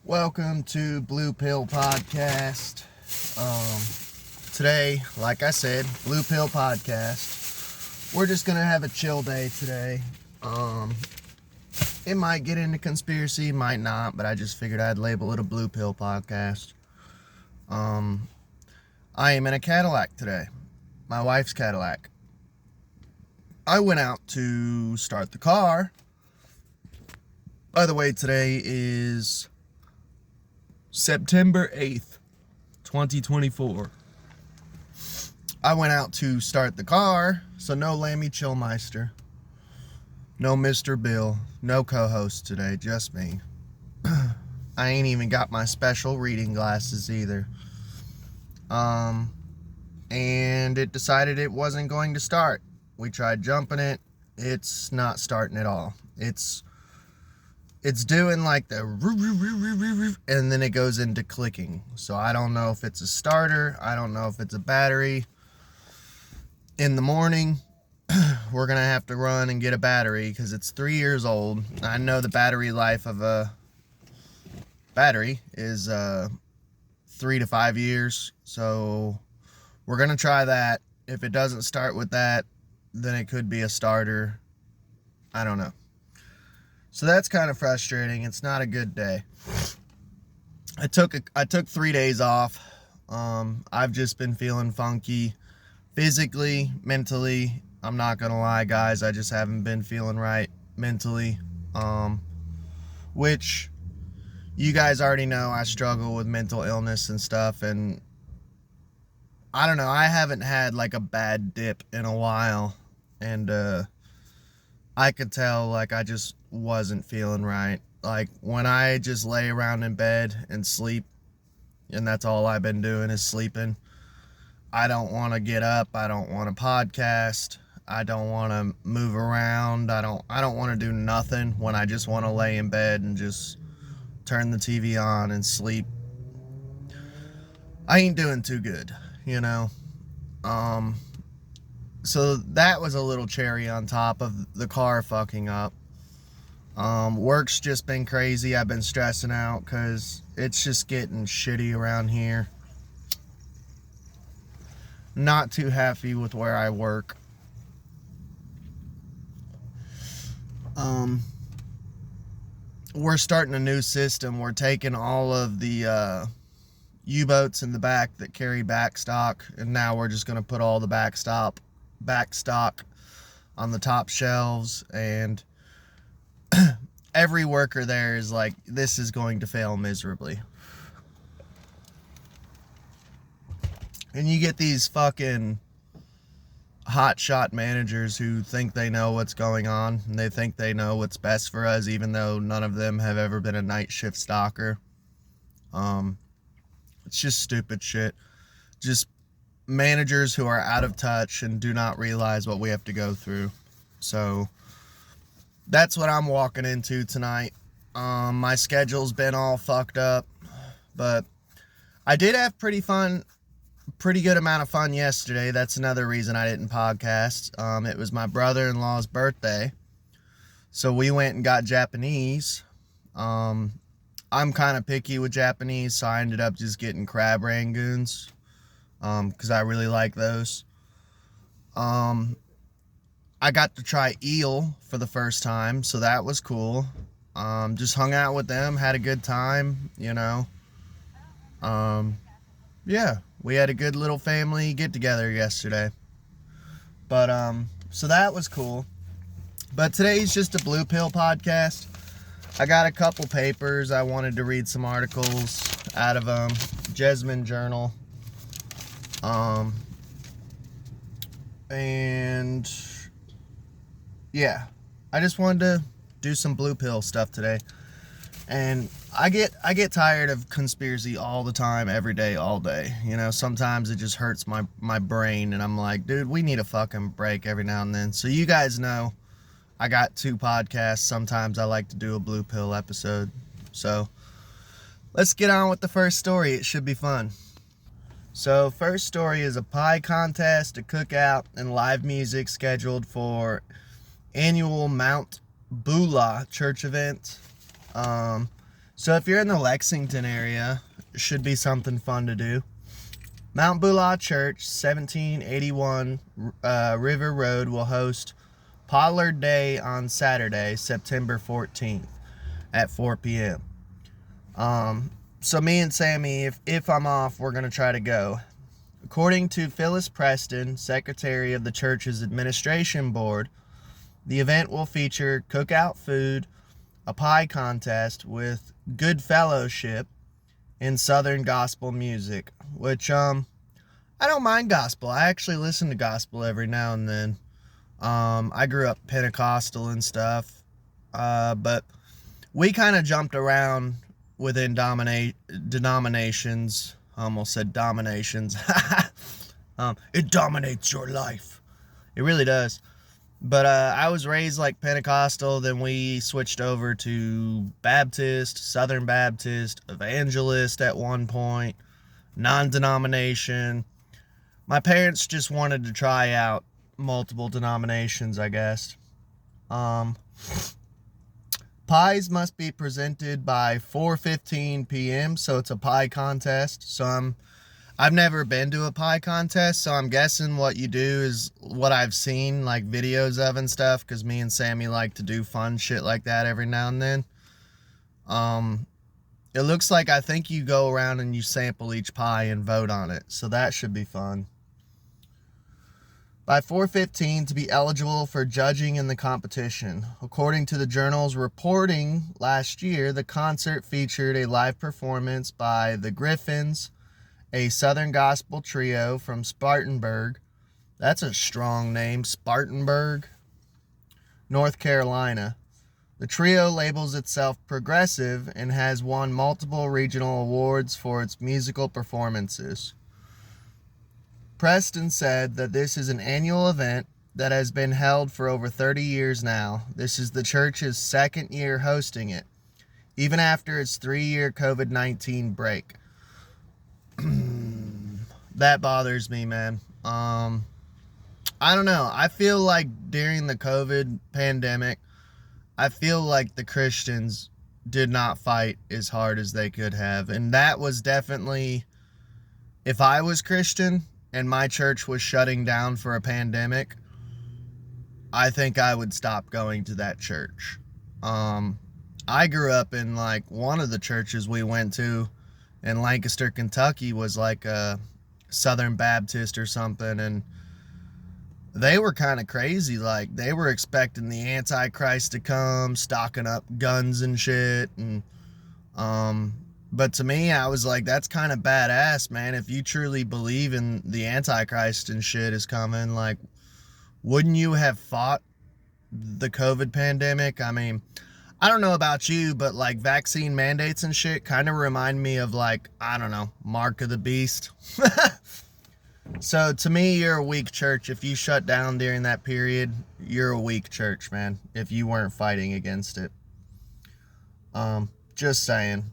Welcome to Blue Pill Podcast. Today, like I said, Blue Pill Podcast. We're just gonna have a chill day today. It might get into conspiracy, might not, but I just figured I'd label it a Blue Pill Podcast. I am in a Cadillac today. My wife's Cadillac. I went out to start the car. By the way, today is September 8th, 2024. I went out to start the car, so no Lammy Chillmeister, no Mr. Bill, no co-host today, just me. I ain't even got my special reading glasses either. And it decided it wasn't going to start. We tried jumping it. It's not starting at all. It's doing like the and then it goes into clicking. So I don't know if it's a starter. I don't know if it's a battery. In the morning, we're going to have to run and get a battery because it's 3 years old. I know the battery life of a battery is 3 to 5 years. So we're going to try that. If it doesn't start with that, then it could be a starter. I don't know. So that's kind of frustrating. It's not a good day. I took 3 days off. I've just been feeling funky physically, mentally. I'm not gonna lie, guys. I just haven't been feeling right mentally. Which you guys already know I struggle with mental illness and stuff, and I don't know, I haven't had like a bad dip in a while, and I could tell like I just wasn't feeling right. Like when I just lay around in bed and sleep, and that's all I've been doing is sleeping. I don't want to get up. I don't want to podcast. I don't want to move around. I don't want to do nothing when I just want to lay in bed and just turn the TV on and sleep. I ain't doing too good, you know. So that was a little cherry on top of the car fucking up. Work's just been crazy. I've been stressing out because it's just getting shitty around here. Not too happy with where I work. We're starting a new system. We're taking all of the U-boats in the back that carry backstock, and now we're just going to put all the backstock on the top shelves, and every worker there is like, this is going to fail miserably. And you get these fucking hotshot managers who think they know what's going on, and they think they know what's best for us, even though none of them have ever been a night shift stalker. It's just stupid shit. Just managers who are out of touch and do not realize what we have to go through. So that's what I'm walking into tonight. My schedule's been all fucked up, but I did have pretty good amount of fun yesterday. That's another reason I didn't podcast. It was my brother-in-law's birthday, so we went and got Japanese. I'm kind of picky with Japanese, so I ended up just getting crab rangoons, because I really like those. I got to try eel for the first time, so that was cool. Just hung out with them, had a good time, you know. Yeah, we had a good little family get together yesterday. But so that was cool. But today's just a Blue Pill podcast. I got a couple papers. I wanted to read some articles out of Jessamine Journal. And yeah, I just wanted to do some Blue Pill stuff today. And I get tired of conspiracy all the time, every day, all day. You know, sometimes it just hurts my brain, and I'm like, dude, we need a fucking break every now and then. So you guys know I got 2 podcasts. Sometimes I like to do a Blue Pill episode. So let's get on with the first story. It should be fun. So first story is a pie contest, a cookout, and live music scheduled for annual Mount Beulah church event. So if you're in the Lexington area, it should be something fun to do. Mount Beulah Church, 1781 River Road, will host Pollard Day on Saturday, September 14th at 4 p.m. So me and Sammy, if I'm off, we're going to try to go. According to Phyllis Preston, secretary of the church's administration board, the event will feature cookout food, a pie contest with good fellowship, and Southern gospel music, which I don't mind gospel. I actually listen to gospel every now and then. I grew up Pentecostal and stuff, but we kind of jumped around within denominations. I almost said dominations. It dominates your life. It really does. But I was raised like Pentecostal, then we switched over to Baptist, Southern Baptist, Evangelist at one point, non-denomination. My parents just wanted to try out multiple denominations, I guess. Pies must be presented by 4:15 p.m., so it's a pie contest. So I've never been to a pie contest, so I'm guessing what you do is what I've seen, like videos of and stuff, because me and Sammy like to do fun shit like that every now and then. It looks like I think you go around and you sample each pie and vote on it, so that should be fun. By 4:15 to be eligible for judging in the competition. According to the Journal's reporting last year, the concert featured a live performance by the Griffins, a Southern gospel trio from Spartanburg. That's a strong name, Spartanburg, North Carolina. The trio labels itself progressive and has won multiple regional awards for its musical performances. Preston said that this is an annual event that has been held for over 30 years now. This is the church's second year hosting it, even after its 3-year COVID-19 break. That bothers me, man. I don't know. I feel like during the COVID pandemic, I feel like the Christians did not fight as hard as they could have. And that was definitely, if I was Christian and my church was shutting down for a pandemic, I think I would stop going to that church. I grew up in like one of the churches we went to in Lancaster, Kentucky was like a Southern Baptist or something, and they were kind of crazy. Like they were expecting the Antichrist to come, stocking up guns and shit, and but to me, I was like, that's kind of badass, man. If you truly believe in the Antichrist and shit is coming, like, wouldn't you have fought the COVID pandemic? I mean, I don't know about you, but like vaccine mandates and shit kind of remind me of like, I don't know, Mark of the Beast. So to me, you're a weak church. If you shut down during that period, you're a weak church, man, if you weren't fighting against it. Just saying.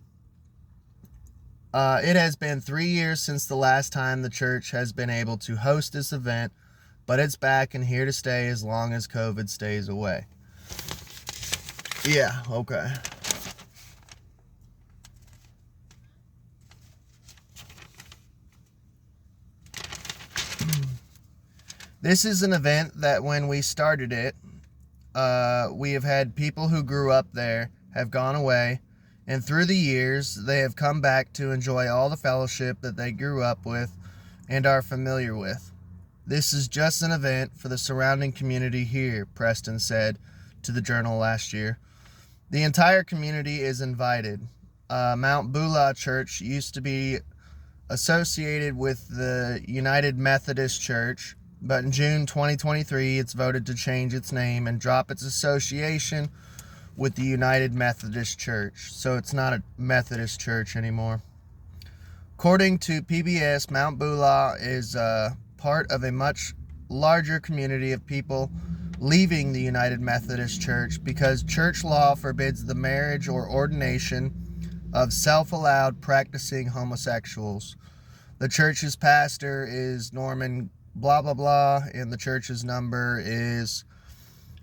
It has been 3 years since the last time the church has been able to host this event, but it's back and here to stay as long as COVID stays away. Yeah, okay. This is an event that when we started it, we have had people who grew up there have gone away, and through the years, they have come back to enjoy all the fellowship that they grew up with and are familiar with. This is just an event for the surrounding community here, Preston said to the Journal last year. The entire community is invited. Mount Beulah Church used to be associated with the United Methodist Church, but in June 2023, it's voted to change its name and drop its association with the United Methodist Church, so it's not a Methodist church anymore. According to PBS, Mount Beulah is part of a much larger community of people leaving the United Methodist Church because church law forbids the marriage or ordination of self-allowed practicing homosexuals. The church's pastor is Norman blah blah blah, and the church's number is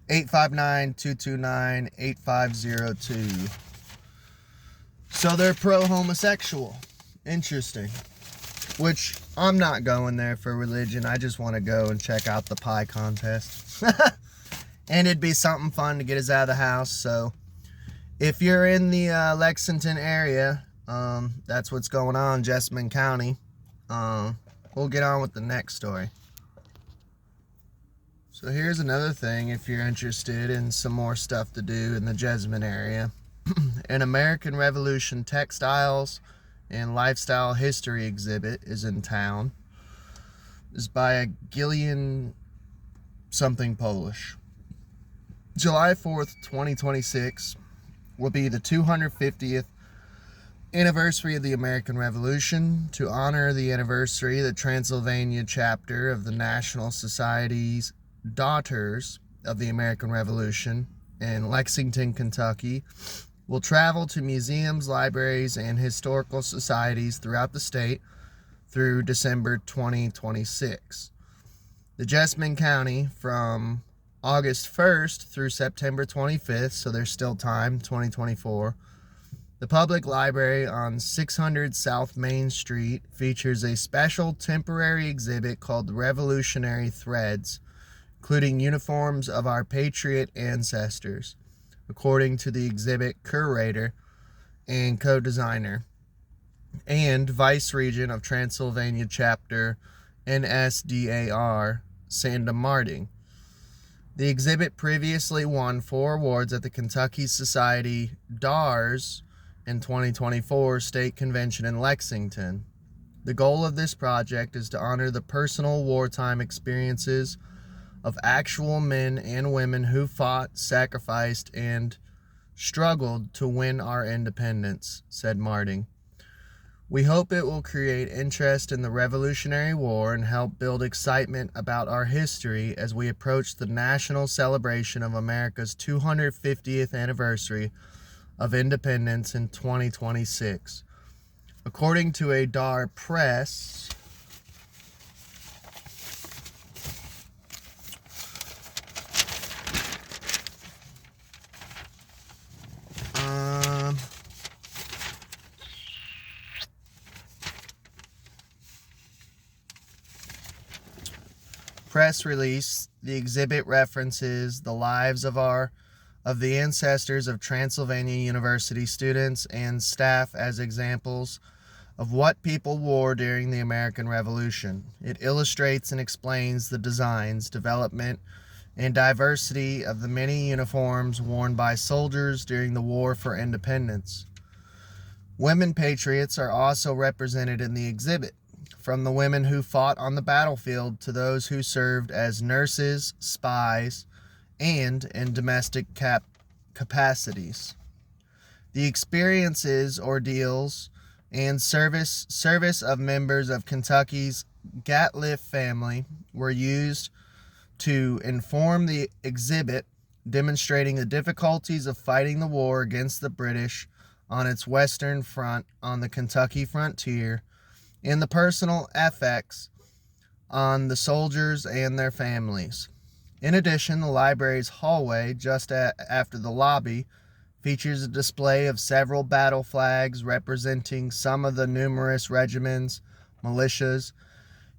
859-229-8502. So they're pro-homosexual. Interesting. Which, I'm not going there for religion. I just want to go and check out the pie contest. And it'd be something fun to get us out of the house. So if you're in the Lexington area, that's what's going on, Jessamine County. We'll get on with the next story. So here's another thing if you're interested in some more stuff to do in the Jessamine area. An American Revolution textiles and lifestyle history exhibit is in town. It's by a Gillian something Polish. July 4th, 2026 will be the 250th anniversary of the American Revolution. To honor the anniversary, the Transylvania chapter of the National Society's Daughters of the American Revolution in Lexington, Kentucky, will travel to museums, libraries, and historical societies throughout the state through December 2026. The Jessamine County from August 1st through September 25th, so there's still time, 2024. The public library on 600 South Main Street features a special temporary exhibit called the Revolutionary Threads, including uniforms of our patriot ancestors, according to the exhibit curator and co-designer and Vice Regent of Transylvania Chapter NSDAR, Sanda Marting. The exhibit previously won 4 awards at the Kentucky Society DARS in 2024 State Convention in Lexington. The goal of this project is to honor the personal wartime experiences of actual men and women who fought, sacrificed, and struggled to win our independence, said Marting. We hope it will create interest in the Revolutionary War and help build excitement about our history as we approach the national celebration of America's 250th anniversary of independence in 2026. According to a DAR press, press release, the exhibit references the lives of the ancestors of Transylvania University students and staff as examples of what people wore during the American Revolution. It illustrates and explains the designs, development, and diversity of the many uniforms worn by soldiers during the War for Independence. Women patriots are also represented in the exhibit, from the women who fought on the battlefield to those who served as nurses, spies, and in domestic capacities. The experiences, ordeals, and service of members of Kentucky's Gatliff family were used to inform the exhibit, demonstrating the difficulties of fighting the war against the British on its western front on the Kentucky frontier, and the personal effects on the soldiers and their families. In addition, the library's hallway, just after the lobby, features a display of several battle flags representing some of the numerous regiments, militias,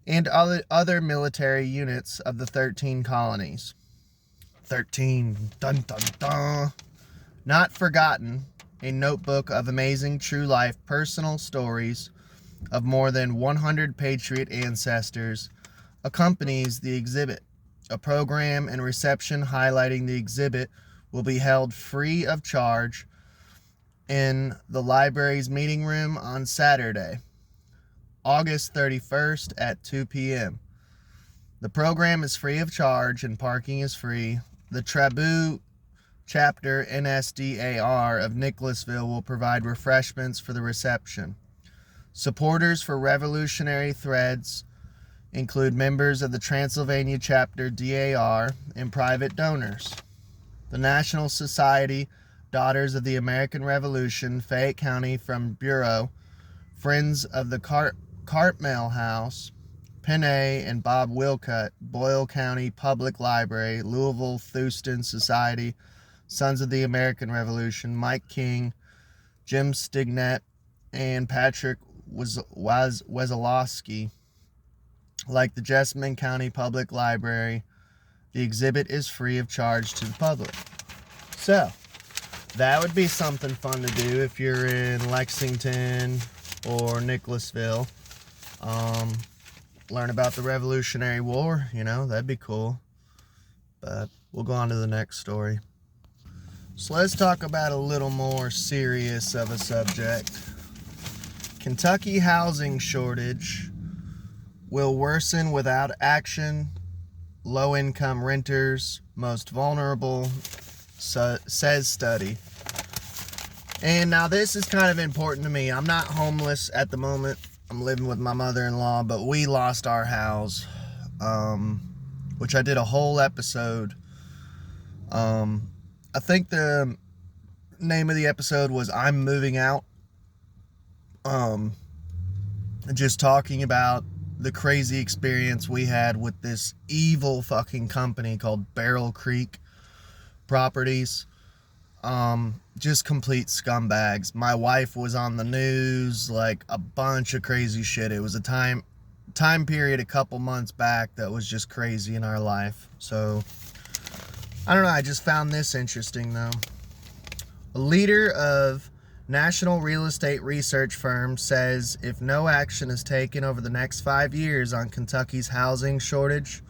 and other military units of the 13 colonies. 13, dun dun dun. Not Forgotten, a notebook of amazing true life personal stories of more than 100 patriot ancestors, accompanies the exhibit. A program and reception highlighting the exhibit will be held free of charge in the library's meeting room on Saturday, August 31st at 2 p.m. The program is free of charge and parking is free. The Trabu Chapter NSDAR of Nicholasville will provide refreshments for the reception. Supporters for Revolutionary Threads include members of the Transylvania Chapter DAR and private donors. The National Society Daughters of the American Revolution, Fayette County from Bureau, Friends of the Cartmel House, Penney and Bob Wilcutt, Boyle County Public Library, Louisville Thurston Society, Sons of the American Revolution, Mike King, Jim Stignett, and Patrick Wesolowski. Like the Jessamine County Public Library, the exhibit is free of charge to the public. So, that would be something fun to do if you're in Lexington or Nicholasville. Learn about the Revolutionary War, that'd be cool. But we'll go on to the next story. So let's talk about a little more serious of a subject. Kentucky housing shortage will worsen without action. Low-income renters most vulnerable, says study. And now this is kind of important to me. I'm not homeless at the moment. I'm living with my mother-in-law, but we lost our house, which I did a whole episode. I think the name of the episode was I'm Moving Out. Just talking about the crazy experience we had with this evil fucking company called Barrel Creek Properties. Just complete scumbags. My wife was on the news, like a bunch of crazy shit. It was a time period a couple months back that was just crazy in our life. So, I don't know, I just found this interesting though. A leader of national real estate research firm says if no action is taken over the next 5 years on Kentucky's housing shortage,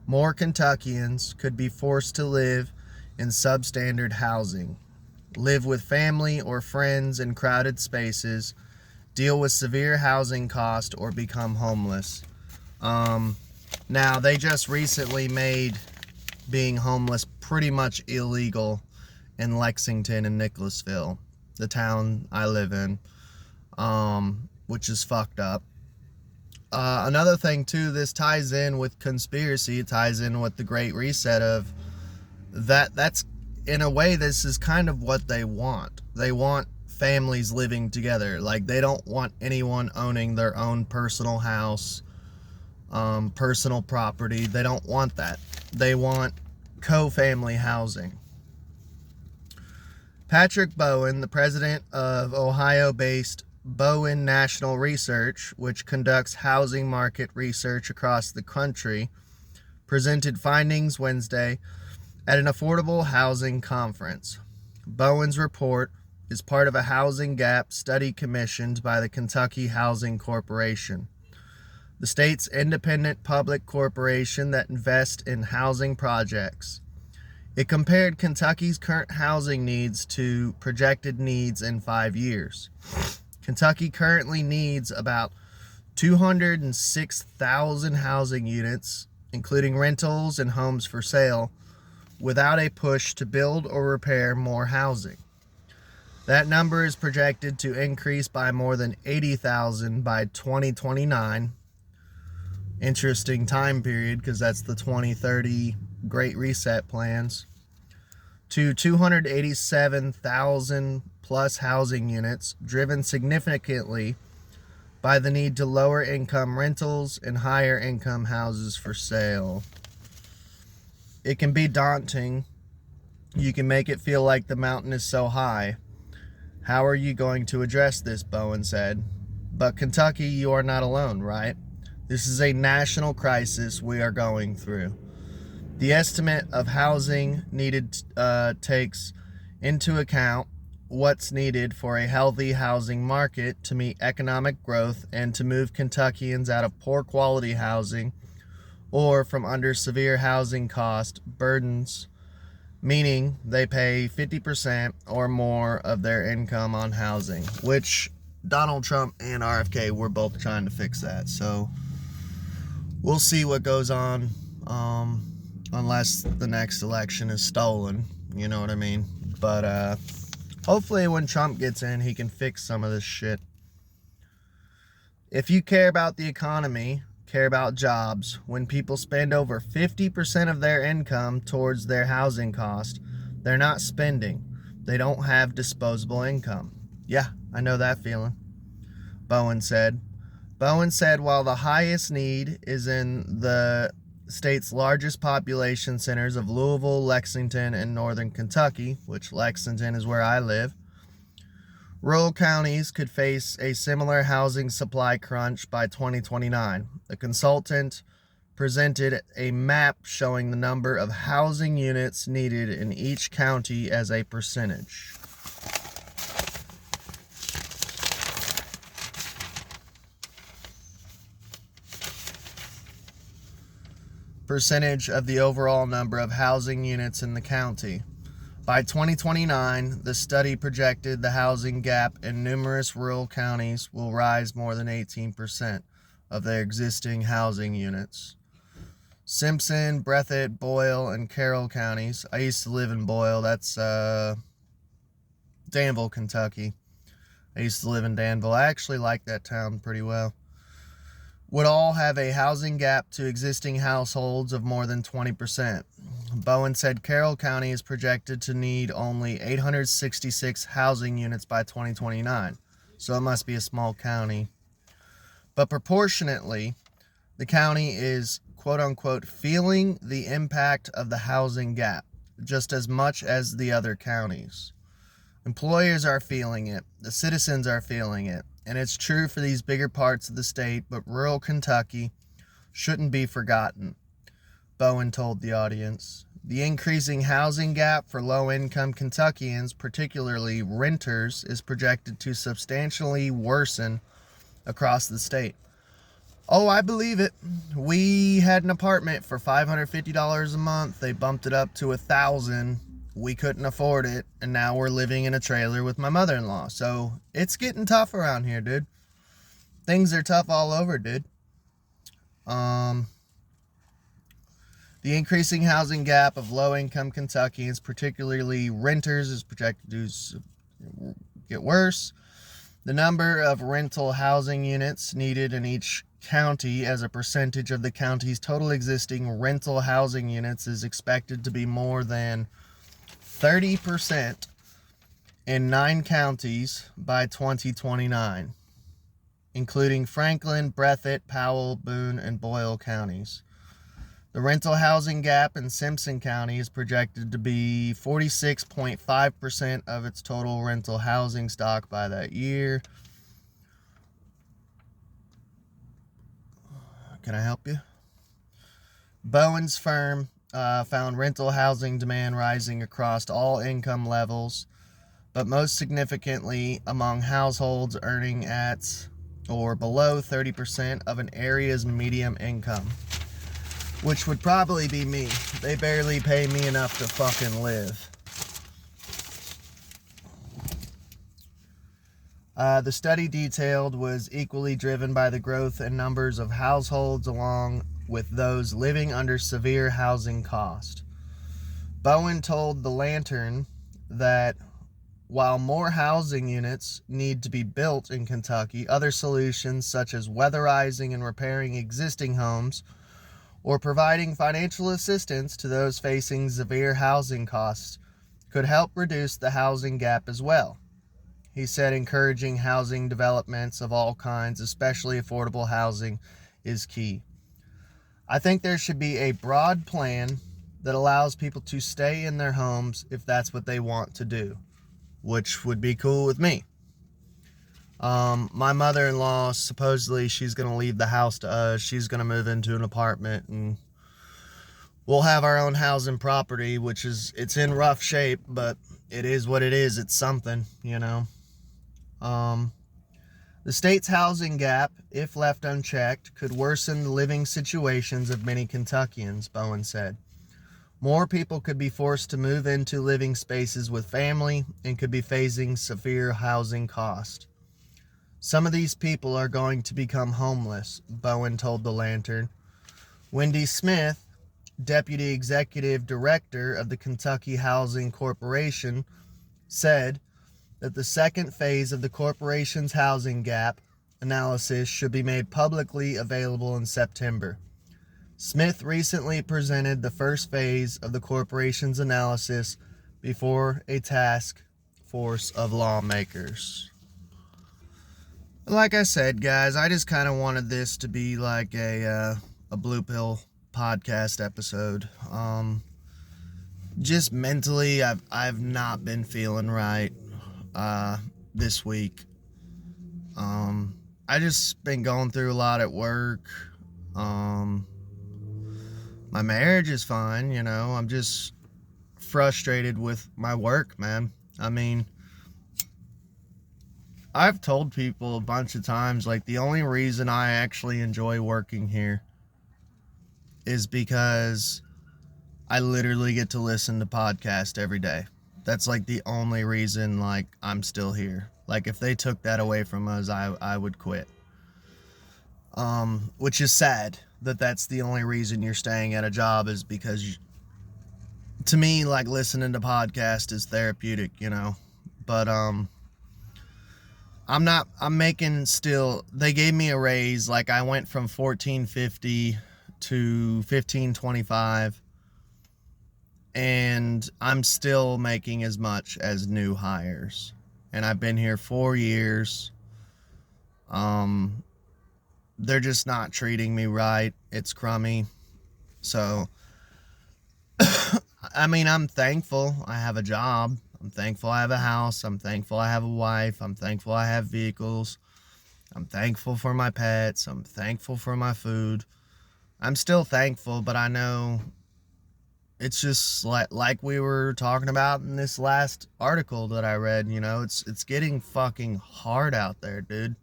more Kentuckians could be forced to live in substandard housing, live with family or friends in crowded spaces, deal with severe housing costs, or become homeless. Now, they just recently made being homeless pretty much illegal in Lexington and Nicholasville, the town I live in, which is fucked up. Another thing too, this ties in with conspiracy. It ties in with the Great Reset of that's in a way this is kind of what they want. They want families living together. Like, they don't want anyone owning their own personal house, personal property. They don't want that. They want co-family housing. Patrick Bowen, the president of Ohio-based Bowen National Research, which conducts housing market research across the country, presented findings Wednesday at an affordable housing conference. Bowen's report is part of a housing gap study commissioned by the Kentucky Housing Corporation, the state's independent public corporation that invests in housing projects. It compared Kentucky's current housing needs to projected needs in 5 years. Kentucky currently needs about 206,000 housing units, including rentals and homes for sale, without a push to build or repair more housing. That number is projected to increase by more than 80,000 by 2029. Interesting time period, because that's the 2030 Great Reset plans. To 287,000 plus housing units, driven significantly by the need to lower income rentals and higher income houses for sale. It can be daunting. You can make it feel like the mountain is so high. How are you going to address this? Bowen said. But Kentucky, you are not alone, right? This is a national crisis we are going through. The estimate of housing needed takes into account what's needed for a healthy housing market to meet economic growth and to move Kentuckians out of poor quality housing or from under severe housing cost burdens, meaning they pay 50% or more of their income on housing, which Donald Trump and RFK were both trying to fix that. So we'll see what goes on, unless the next election is stolen, you know what I mean? But hopefully when Trump gets in, he can fix some of this shit. If you care about the economy, care about jobs, when people spend over 50% of their income towards their housing cost, they're not spending. They don't have disposable income. Yeah, I know that feeling, Bowen said. Bowen said while the highest need is in the state's largest population centers of Louisville, Lexington, and northern Kentucky, which Lexington is where I live, Rural counties could face a similar housing supply crunch by 2029. The consultant presented a map showing the number of housing units needed in each county as a percentage. Percentage of the overall number of housing units in the county. By 2029, the study projected the housing gap in numerous rural counties will rise more than 18% of their existing housing units. Simpson, Breathitt, Boyle, and Carroll counties. I used to live in Boyle. That's Danville, Kentucky. I used to live in Danville. I actually like that town pretty well. Would all have a housing gap to existing households of more than 20%. Bowen said Carroll County is projected to need only 866 housing units by 2029, so it must be a small county. But proportionately, the county is, quote-unquote, feeling the impact of the housing gap just as much as the other counties. Employers are feeling it, the citizens are feeling it, and it's true for these bigger parts of the state, but rural Kentucky shouldn't be forgotten, Bowen told the audience. The increasing housing gap for low-income Kentuckians, particularly renters, is projected to substantially worsen across the state. Oh, I believe it. We had an apartment for $550 a month. They bumped it up to $1,000. We couldn't afford it, and now we're living in a trailer with my mother-in-law. So it's getting tough around here, dude. Things are tough all over, dude. The increasing housing gap of low-income Kentuckians, particularly renters, is projected to get worse. The number of rental housing units needed in each county as a percentage of the county's total existing rental housing units is expected to be more than 30% in 9 counties by 2029, including Franklin, Breathitt, Powell, Boone, and Boyle counties. The rental housing gap in Simpson County is projected to be 46.5% of its total rental housing stock by that year. Can I help you? Bowen's firm found rental housing demand rising across all income levels, but most significantly among households earning at or below 30% of an area's median income, which would probably be me. They barely pay me enough to fucking live. The study detailed was equally driven by the growth in numbers of households along with those living under severe housing cost. Bowen told the Lantern that while more housing units need to be built in Kentucky, other solutions such as weatherizing and repairing existing homes or providing financial assistance to those facing severe housing costs could help reduce the housing gap as well. He said encouraging housing developments of all kinds, especially affordable housing, is key. I think there should be a broad plan that allows people to stay in their homes if that's what they want to do, which would be cool with me. My mother-in-law, supposedly she's going to leave the house to us. She's going to move into an apartment and we'll have our own housing property, which is, it's in rough shape, but it is what it is. It's something, you know. The state's housing gap, if left unchecked, could worsen the living situations of many Kentuckians, Bowen said. More people could be forced to move into living spaces with family and could be facing severe housing cost. Some of these people are going to become homeless, Bowen told the Lantern. Wendy Smith, Deputy Executive Director of the Kentucky Housing Corporation, said that the second phase of the corporation's housing gap analysis should be made publicly available in September. Smith recently presented the first phase of the corporation's analysis before a task force of lawmakers. Like I said, guys, I just kind of wanted this to be like a Blue Pill podcast episode. Just mentally, I've not been feeling right. this week. I just been going through a lot at work. My marriage is fine, you know. I'm just frustrated with my work, man. I mean, I've told people a bunch of times, like, the only reason I actually enjoy working here is because I literally get to listen to podcasts every day. That's like the only reason, like, I'm still here. Like, if they took that away from us, I would quit. Which is sad that that's the only reason you're staying at a job, is because to me, like, listening to podcasts is therapeutic, you know. But I'm making still, they gave me a raise. Like, I went from $14.50 to $15.25, and I'm still making as much as new hires. And I've been here 4 years. They're just not treating me right. It's crummy. So, I mean, I'm thankful I have a job. I'm thankful I have a house. I'm thankful I have a wife. I'm thankful I have vehicles. I'm thankful for my pets. I'm thankful for my food. I'm still thankful, but I know it's just like we were talking about in this last article that I read, you know, it's getting fucking hard out there, dude.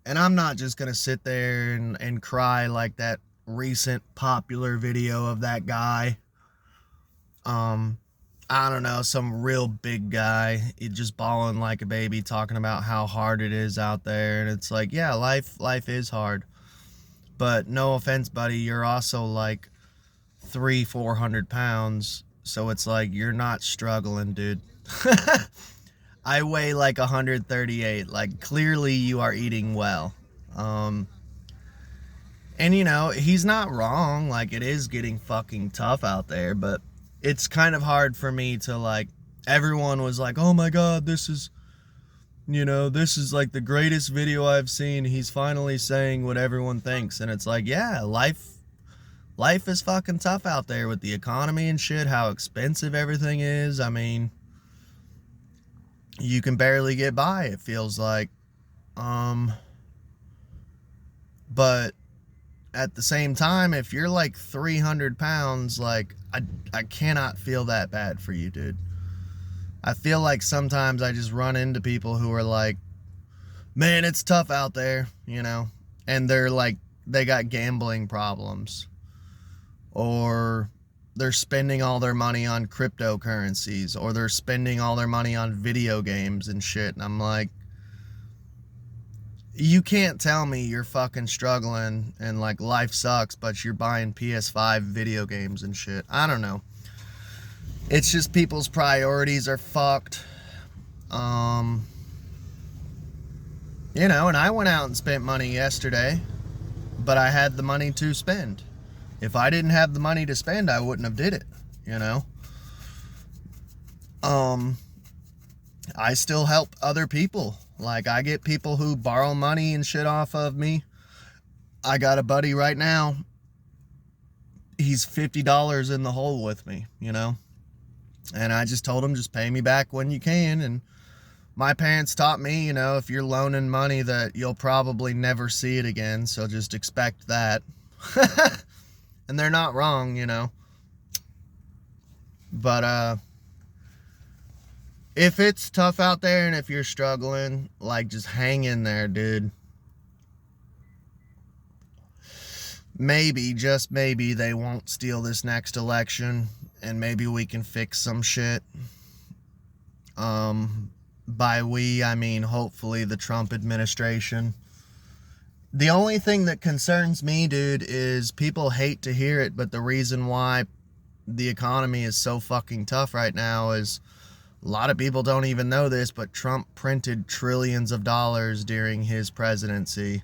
And I'm not just gonna sit there and cry like that recent popular video of that guy. I don't know, some real big guy, just bawling like a baby, talking about how hard it is out there. And it's like, yeah, life is hard. But no offense, buddy, you're also like 400 pounds. So it's like, you're not struggling, dude. I weigh like 138. Like, clearly you are eating well. And you know, he's not wrong. Like, it is getting fucking tough out there, but it's kind of hard for me to, like, everyone was like, oh my God, this is, you know, this is like the greatest video I've seen. He's finally saying what everyone thinks. And it's like, yeah, life is fucking tough out there with the economy and shit, how expensive everything is. I mean, you can barely get by, it feels like. But at the same time, if you're like 300 pounds, like, I cannot feel that bad for you, dude. I feel like sometimes I just run into people who are like, man, it's tough out there, you know, and they're like, they got gambling problems, or they're spending all their money on cryptocurrencies, or they're spending all their money on video games and shit. And I'm like, you can't tell me you're fucking struggling and like life sucks, but you're buying PS5 video games and shit. I don't know. It's just people's priorities are fucked. You know, and I went out and spent money yesterday, but I had the money to spend. If I didn't have the money to spend, I wouldn't have did it, you know? I still help other people. Like, I get people who borrow money and shit off of me. I got a buddy right now. He's $50 in the hole with me, you know? And I just told him, just pay me back when you can. And my parents taught me, you know, if you're loaning money that you'll probably never see it again. So just expect that. And they're not wrong, you know. But, if it's tough out there and if you're struggling, like, just hang in there, dude. Maybe, just maybe, they won't steal this next election, and maybe we can fix some shit. By we, I mean, hopefully, the Trump administration. The only thing that concerns me, dude, is people hate to hear it, but the reason why the economy is so fucking tough right now is, a lot of people don't even know this, but Trump printed trillions of dollars during his presidency.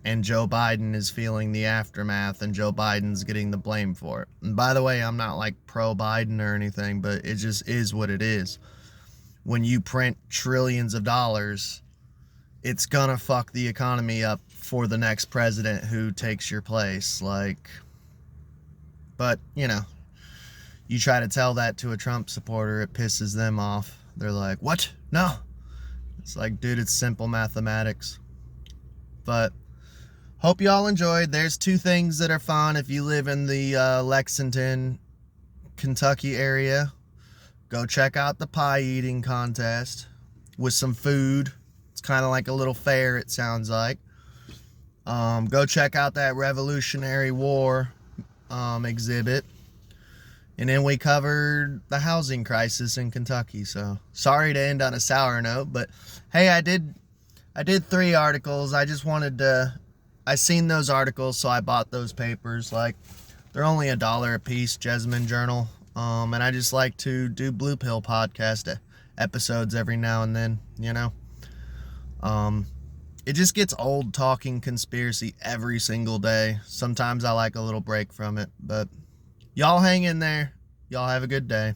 And Joe Biden is feeling the aftermath, and Joe Biden's getting the blame for it. And by the way, I'm not like pro-Biden or anything, but it just is what it is. When you print trillions of dollars, it's gonna fuck the economy up for the next president who takes your place. Like, but, you know, You try to tell that to a Trump supporter, it pisses them off. They're like, what? No. It's like, dude, it's simple mathematics. But hope y'all enjoyed. There's 2 things that are fun if you live in the Lexington, Kentucky area. Go check out the pie eating contest with some food. It's kind of like a little fair, it sounds like. Go check out that Revolutionary War exhibit. And then we covered the housing crisis in Kentucky. So sorry to end on a sour note, but hey, I did 3 articles. I just wanted to, I seen those articles, so I bought those papers. Like, they're only $1 a piece, Jessamine Journal. And I just like to do Blue Pill podcast episodes every now and then, you know. It just gets old talking conspiracy every single day. Sometimes I like a little break from it, but y'all hang in there. Y'all have a good day.